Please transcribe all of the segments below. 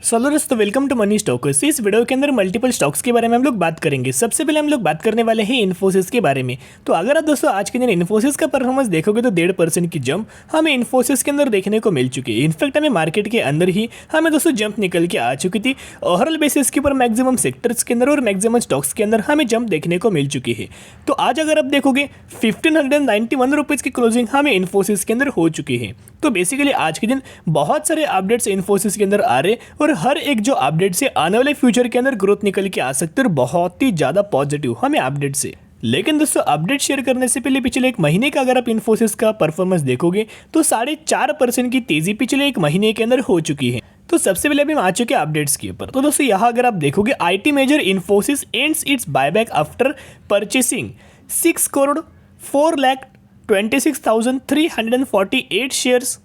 Solo दोस्तों, welcome to money stocks. इस video के अंदर मल्टीपल स्टॉक्स के बारे में हम लोग बात करेंगे। सबसे पहले हम लोग बात करने वाले हैं इन्फोसिस के बारे में। तो अगर आप दोस्तों आज के दिन इन्फोसिस का परफॉर्मेंस देखोगे तो 1.5% की जंप हमें इन्फोसिस के अंदर देखने को मिल चुकी है। इनफैक्ट हमें मार्केट के अंदर ही हमें दोस्तों जंप निकल के आ चुकी थी। ओवरऑल बेसिस के ऊपर मैक्सिमम सेक्टर्स के अंदर और मैक्सिमम स्टॉक्स के अंदर हमें जंप देखने को मिल चुकी है। तो आज अगर आप देखोगे 1591 रुपीज़ की क्लोजिंग हमें इन्फोसिस के अंदर हो चुकी है। तो बेसिकली आज के दिन बहुत सारे अपडेट्स इन्फोसिस के अंदर आ रहे और हर एक जो अपडेट से आने वाले फ्यूचर के अंदर ग्रोथ निकल के आ सकते हैं और बहुत ही ज़्यादा पॉजिटिव हमें अपडेट से। लेकिन दोस्तों अपडेट शेयर करने से पहले पिछले एक महीने का अगर आप इन्फोसिस का परफॉर्मेंस देखोगे तो 4.5% की तेजी पिछले एक महीने के अंदर हो चुकी है। तो सबसे पहले अभी हम आ चुके हैं अपडेट्स के ऊपर। तो दोस्तों यहाँ अगर आप देखोगे IT major Infosys ends its buyback after purchasing 6,4,26,348 shares.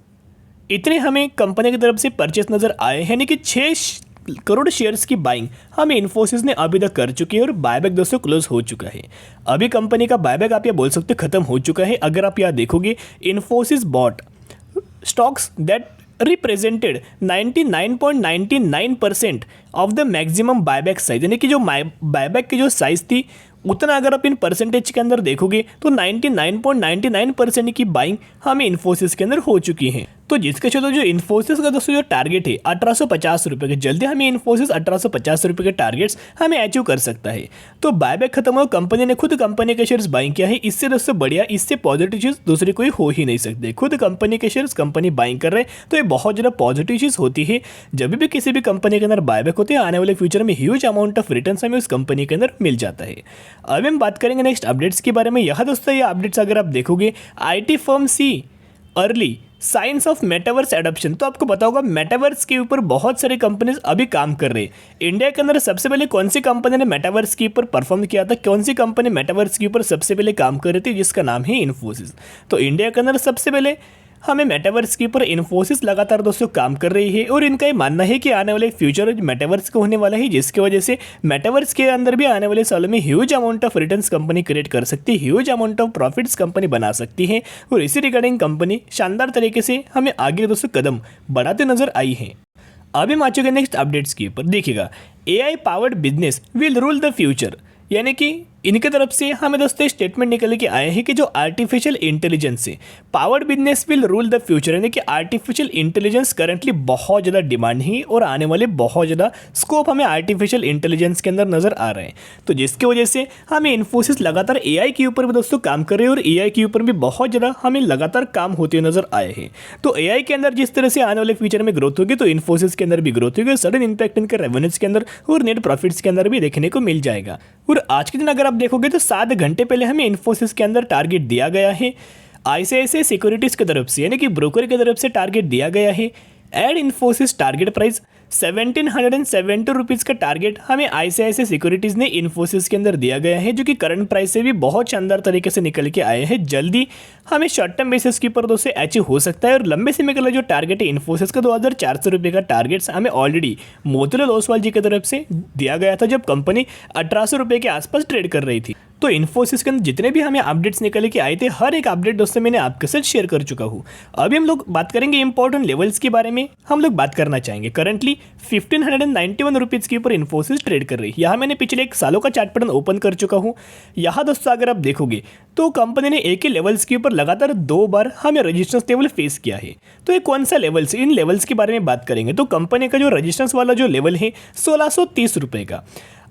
इतने हमें कंपनी की तरफ से परचेस नजर आए हैं, यानी कि 6 करोड़ शेयर्स की बाइंग हमें इन्फोसिस ने अभी तक कर चुकी है और बायबैक दोस्तों क्लोज हो चुका है। अभी कंपनी का बायबैक आप ये बोल सकते हो खत्म हो चुका है। अगर आप यहाँ देखोगे Infosys bought stocks that represented 99.99% of the maximum buyback size, यानी कि जो बायबैक की जो साइज थी उतना अगर आप इन परसेंटेज के अंदर देखोगे तो 99.99% की बाइंग हमें इन्फोसिस के अंदर हो चुकी है। तो जिसके चलो जो इन्फोसिस का दोस्तों जो टारगेट है 1850 रुपये के, जल्दी हमें इन्फोसिस 1850 रुपये के टारगेट्स हमें अचीव कर सकता है। तो बायबैक खत्म हो, कंपनी ने खुद कंपनी के शेयर्स बाइंग किया है। इससे दोस्तों बढ़िया, इससे पॉजिटिव चीज़ दूसरी कोई हो ही नहीं सकती। खुद कंपनी के शेयर्स कंपनी बाइंग कर रहे हैं तो ये बहुत ज़्यादा पॉजिटिव चीज़ होती है। जब भी किसी भी कंपनी के अंदर बायबैक होते हैं आने वाले फ्यूचर में ह्यूज अमाउंट ऑफ रिटर्न हमें उस कंपनी के अंदर मिल जाता है। अब हम बात करेंगे नेक्स्ट अपडेट्स के बारे में। यह दोस्तों ये अपडेट्स अगर आप देखोगे IT firm sees early signs of metaverse adoption. तो आपको पता होगा मेटावर्स के ऊपर बहुत सारे कंपनीज अभी काम कर रहे हैं। इंडिया के अंदर सबसे पहले कौन सी कंपनी ने मेटावर्स के ऊपर परफॉर्म किया था, कौन सी कंपनी मेटावर्स के ऊपर सबसे पहले काम कर रही थी, जिसका नाम है इन्फोसिस। तो इंडिया के अंदर सबसे पहले हमें मेटावर्स के ऊपर इन्फोसिस लगातार दोस्तों काम कर रही है और इनका ये मानना है कि आने वाले फ्यूचर मेटावर्स का होने वाला है, जिसकी वजह से मेटावर्स के अंदर भी आने वाले सालों में huge amount of returns company create कर सकती है, huge amount of profits company बना सकती है। और इसी रिगार्डिंग कंपनी शानदार तरीके से हमें आगे दोस्तों कदम बढ़ाते नजर आई है। अभी हम आ चुके नेक्स्ट अपडेट्स के ऊपर। देखिएगा AI powered business will rule the future, यानी कि इनकी तरफ से हमें दोस्तों स्टेटमेंट निकल के आए हैं कि जो आर्टिफिशियल इंटेलिजेंस से powered business will rule the future, यानी कि आर्टिफिशियल इंटेलिजेंस करंटली बहुत ज़्यादा डिमांड है और आने वाले बहुत ज़्यादा स्कोप हमें आर्टिफिशियल इंटेलिजेंस के अंदर नजर आ रहे हैं। तो जिसकी वजह से हमें इन्फोसिस लगातार AI के ऊपर भी दोस्तों काम कर रहे हैं और AI के ऊपर भी बहुत ज़्यादा हमें लगातार काम होते हुए नजर आए हैं। तो AI के अंदर जिस तरह से आने वाले फ्यूचर में ग्रोथ होगी तो इन्फोसिस के अंदर भी ग्रोथ होगी, सडन इंपैक्ट इनके रेवेन्यूज के अंदर और नेट प्रॉफिट्स के अंदर भी देखने को मिल जाएगा। और आज के दिन अगर आप देखोगे तो 7 घंटे पहले हमें इन्फोसिस के अंदर टारगेट दिया गया है ICICI सिक्योरिटीज की तरफ से, यानी कि ब्रोकर की तरफ से टारगेट दिया गया है। Add Infosys target price 1770 rupees का टारगेट हमें ICICI सिक्योरिटीज़ ने इन्फोसिस के अंदर दिया गया है, जो कि करंट प्राइस से भी बहुत शानदार तरीके से निकल के आए हैं। जल्दी हमें शॉर्ट टर्म बेसिस के ऊपर दोस्तों अचीव हो सकता है। और लंबे समय के लिए जो टारगेट है इन्फोसिस का 2400 रुपये का टारगेट हमें ऑलरेडी मोतीलाल ओसवाल जी की तरफ से दिया गया था जब कंपनी 1800 रुपये के आसपास ट्रेड कर रही थी। तो इन्फोसिस के अंदर जितने भी हमें अपडेट्स निकल के आए थे हर एक अपडेट दोस्तों मैंने आपके साथ शेयर कर चुका हूँ। अभी हम लोग बात करेंगे इंपॉर्टेंट लेवल्स के बारे में। हम लोग बात करना चाहेंगे करंटली 1591 रुपीज़ के ऊपर इन्फोसिस ट्रेड कर रही है। यहाँ मैंने पिछले एक सालों का चार्ट पैटर्न ओपन कर चुका हूँ। यहाँ दोस्तों अगर आप देखोगे तो कंपनी ने एक ही लेवल्स के ऊपर लगातार 2 बार हमें रजिस्टेंस लेवल फेस किया है। तो ये कौन सा लेवल्स, इन लेवल्स के बारे में बात करेंगे तो कंपनी का जो रजिस्टेंस वाला जो लेवल है 1630 रुपये का।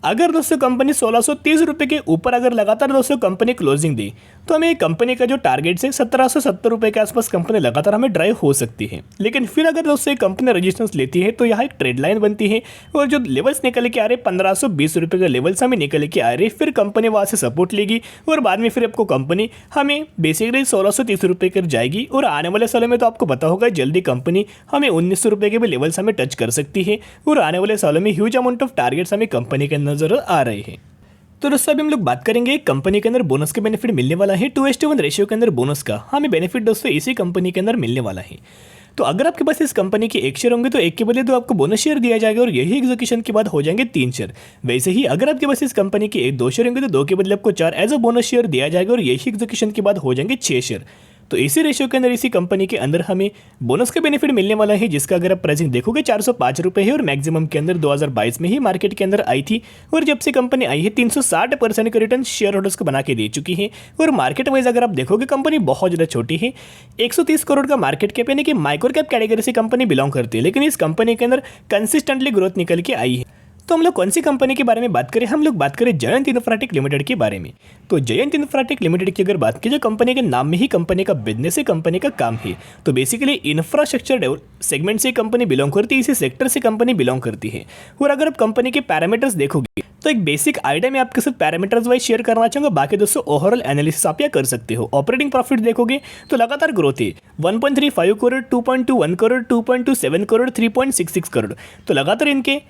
अगर दोस्तों कंपनी 1630 रुपये के ऊपर अगर लगातार दोस्तों कंपनी क्लोजिंग दी तो हमें कंपनी का जो टारगेट है 1770 रुपये के आसपास कंपनी लगातार हमें ड्राइव हो सकती है। लेकिन फिर अगर दोस्तों कंपनी रजिस्टेंस लेती है तो यहाँ एक ट्रेड लाइन बनती है और जो लेवल्स निकल के आ रहे 1520 रुपये के लेवल्स हमें निकल के आ रहे, फिर कंपनी वहाँ से सपोर्ट लेगी और बाद में फिर आपको कंपनी हमें बेसिकली 1630 रुपये कर जाएगी। और आने वाले सालों में तो आपको पता होगा जल्दी कंपनी हमें 1900 रुपये के भी लेवल्स हमें टच कर सकती है और आने वाले सालों में ह्यूज अमाउंट ऑफ टारगेट्स हमें कंपनी के नजर आ रहे हैं। तो दोस्तों अभी हम लोग बात करेंगे कंपनी के अंदर बोनस के बेनिफिट मिलने वाला है 2:1 रेशियो के अंदर बोनस का हमें बेनिफिट दोस्तों इसी कंपनी के अंदर मिलने वाला है। तो अगर आपके पास इस कंपनी के 1 शेयर होंगे तो 1 के बदले 2 आपको बोनस शेयर दिया जाएगा और यही एग्जीक्यूशन के बाद हो जाएंगे 3 शेयर। वैसे ही अगर आपके पास इस कंपनी के 2 शेयर होंगे तो 2 के बदले आपको 4 एज अ बोनस शेयर दिया जाएगा और यही एग्जीक्यूशन के बाद हो जाएंगे 6 शेयर। तो इसी रेशियो के अंदर इसी कंपनी के अंदर हमें बोनस का बेनिफिट मिलने वाला है, जिसका अगर आप प्राइसिंग देखोगे 405 रुपये है और मैक्सिमम के अंदर 2022 में ही मार्केट के अंदर आई थी। और जब से कंपनी आई है 360% का रिटर्न शेयर होल्डर्स को बना के दे चुकी है। और मार्केट वाइज अगर आप देखोगे कंपनी बहुत ज़्यादा छोटी है, 130 करोड़ का मार्केट कैप, यानी कि माइक्रो कैप कैटेगरी से कंपनी बिलोंग करती है, लेकिन इस कंपनी के अंदर कंसिस्टेंटली ग्रोथ निकल के आई है। तो हम लोग कौन सी कंपनी के बारे में बात करें, हम लोग बात करें जयंत इंफ्राटेक लिमिटेड के बारे में। तो जयंत इंफ्राटेक लिमिटेड की अगर बात की जाए, कंपनी के नाम में ही कंपनी का बिजनेस है, कंपनी का काम है। तो बेसिकली इंफ्रास्ट्रक्चर सेगमेंट से कंपनी बिलोंग करती है, इसी सेक्टर से कंपनी बिलोंग करती है। और अगर आप कंपनी के पैरामीटर्स देखोगे तो एक बेसिक आइडिया मैं आपके साथ पैरामीटर्स वाइज शेयर करना चाहूंगा, बाकी दोस्तों ओवरऑल एनालिसिस आप यह कर सकते हो। ऑपरेटिंग प्रॉफिट देखोगे तो लगातार ग्रोथ है, 1.35 करोड़, 2.21 करोड़, 2.27 करोड़, 3.66 करोड़। तो लगातार इनके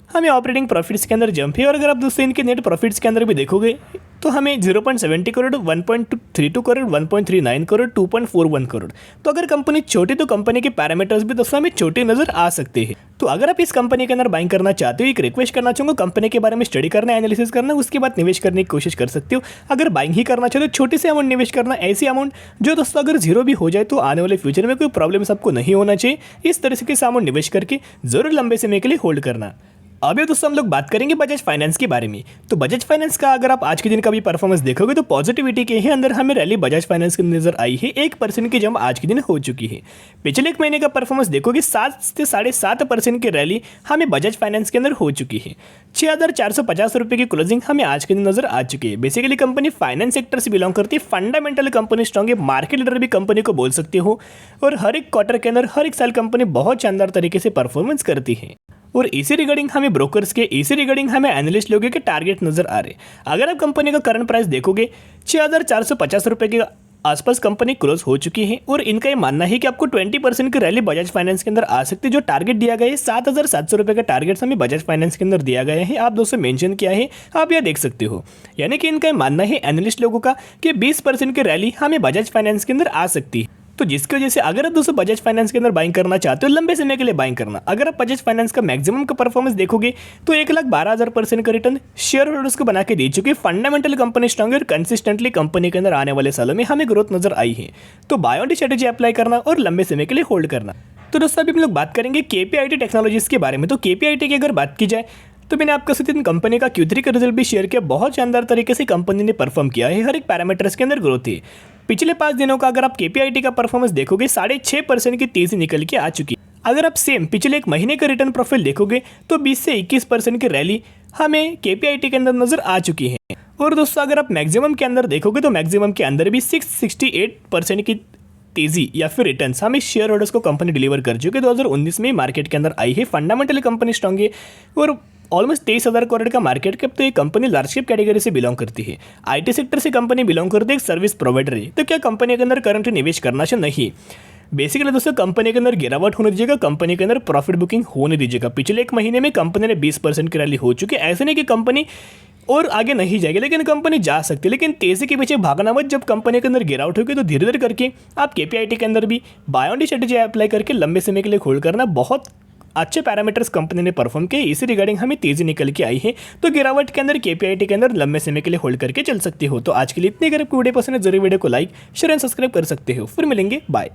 हमें ऑपरेटिंग प्रॉफिट्स के अंदर जंप है। और अगर आप दोस्तों इनके नेट प्रॉफिट्स के अंदर भी देखोगे तो हमें 0.70 करोड़, 1.32 करोड़, 1.39 करोड़, 2.41 करोड़। तो अगर कंपनी छोटी तो कंपनी के पैरामीटर्स भी दोस्तों हमें छोटे नजर आ सकते हैं। तो अगर आप इस कंपनी के अंदर बाइंग करना चाहते हो, एक रिक्वेस्ट करना चाहूँगा, कंपनी के बारे में स्टडी करना, एनालिसिस करना, उसके बाद निवेश करने की कोशिश कर सकते हो। अगर बाइंग ही करना चाहते हो, छोटे से अमाउंट निवेश करना, ऐसी अमाउंट जो दोस्तों अगर जीरो भी हो जाए तो आने वाले फ्यूचर में कोई प्रॉब्लम आपको नहीं होना चाहिए। इस तरह से अमाउंट निवेश करके जरूर लंबे समय के लिए होल्ड करना। अभी दोस्तों हम लोग बात करेंगे बजाज फाइनेंस के बारे में। तो बजाज फाइनेंस का अगर आप आज के दिन का भी परफॉर्मेंस देखोगे तो पॉजिटिविटी के ही अंदर हमें रैली बजाज फाइनेंस की नजर आई है। 1% की जंप आज के दिन हो चुकी है। पिछले एक महीने का परफॉर्मेंस देखोगे 7 से 7.5% की रैली हमें बजाज फाइनेंस के अंदर हो चुकी है। 6,450 रुपये की क्लोजिंग हमें आज के दिन नजर आ चुकी है। बेसिकली कंपनी फाइनेंस सेक्टर से बिलोंग करती है, फंडामेंटल कंपनी स्ट्रॉन्ग है, मार्केट लीडर भी कंपनी को बोल सकते हो। और हर एक क्वार्टर के अंदर हर एक साल कंपनी बहुत शानदार तरीके से परफॉर्मेंस करती है। और इसी रिगार्डिंग हमें ब्रोकर्स के, इसी रिगार्डिंग हमें एनालिस्ट लोगों के टारगेट नजर आ रहे। अगर आप कंपनी का करंट प्राइस देखोगे 6,450 रुपये के आसपास कंपनी क्लोज हो चुकी है। और इनका ये मानना है कि आपको 20% की रैली बजाज फाइनेंस के अंदर आ सकती है। जो टारगेट दिया गया है 7,700 रुपये का टारगेट हमें बजाज फाइनेंस के अंदर दिया गया है। आप दोस्तों मेंशन किया है, आप यह देख सकते हो। यानी कि इनका मानना है एनालिस्ट लोगों का कि 20% की रैली हमें बजाज फाइनेंस के अंदर आ सकती है। तो जिसकी वजह से अगर आप दोस्तों बजाज फाइनेंस के अंदर बाइंग करना चाहते हो, लंबे समय के लिए बाइंग करना, अगर आप बजाज फाइनेंस का मैक्सिमम का परफॉर्मेंस देखोगे तो 1,12,000% का रिटर्न शेयर होल्डर्स को बना के दे चुकी है। फंडामेंटल कंपनी स्ट्रॉन्ग और कंसिस्टेंटली कंपनी के अंदर आने वाले सालों में हमें ग्रोथ नजर आई है। तो buy on D strategy apply करना और लंबे समय के लिए होल्ड करना। तो दोस्तों अभी हम लोग बात करेंगे केपीआईटी टेक्नोलॉजीज के बारे में। तो केपीआईटी की अगर बात की जाए तो मैंने आपके साथ इन कंपनी का Q3 का रिजल्ट भी शेयर किया। बहुत शानदार तरीके से कंपनी ने परफॉर्म किया है, हर एक पैरामीटर्स के अंदर ग्रोथ है। पिछले 5 दिनों का अगर आप केपीआईटी का परफॉर्मेंस देखोगे 6.5% की तेजी निकल के आ चुकी है। अगर आप सेम पिछले एक महीने का रिटर्न प्रोफाइल देखोगे तो 20 से 21% की रैली हमें केपीआईटी के अंदर नजर आ चुकी है। और दोस्तों अगर आप मैक्सिमम के अंदर देखोगे तो मैक्सिमम के अंदर भी 668% की तेजी या फिर रिटर्न्स हमें शेयर होल्डर्स को कंपनी डिलीवर कर चुकी है। 2019 में मार्केट के अंदर आई है। फंडामेंटली कंपनी स्ट्रॉन्ग है और ऑलमोस्ट 23,000 करोड़ का मार्केट कैप। तो ये कंपनी लार्ज कैप कैटेगरी से बिलोंग करती है, आईटी सेक्टर से कंपनी बिलोंग करती है, एक सर्विस प्रोवाइडर है। तो क्या कंपनी के अंदर करंटली निवेश करना चाहिए? नहीं। बेसिकली दोस्तों कंपनी के अंदर गिरावट होने दीजिएगा, कंपनी के अंदर प्रॉफिट बुकिंग होने दीजिएगा। पिछले एक महीने में कंपनी ने 20% की रैली हो चुकी है। ऐसे नहीं कि कंपनी और आगे नहीं जाएगी, लेकिन कंपनी जा सकती है। लेकिन तेजी के पीछे भागना मत। जब कंपनी के अंदर गिरावट होगी तो धीरे धीरे करके आप केपीआईटी के अंदर भी buy on D strategy apply करके लंबे समय के लिए होल्ड करना। बहुत अच्छे पैरामीटर्स कंपनी ने परफॉर्म किए, इसी रिगार्डिंग हमें तेजी निकल के आई है। तो गिरावट के अंदर केपीआईटी के अंदर लंबे समय के लिए होल्ड करके चल सकते हो। तो आज के लिए इतने। अगर आपको वीडियो पसंद है जरूर वीडियो को लाइक, शेयर एंड सब्सक्राइब कर सकते हो। फिर मिलेंगे, बाय।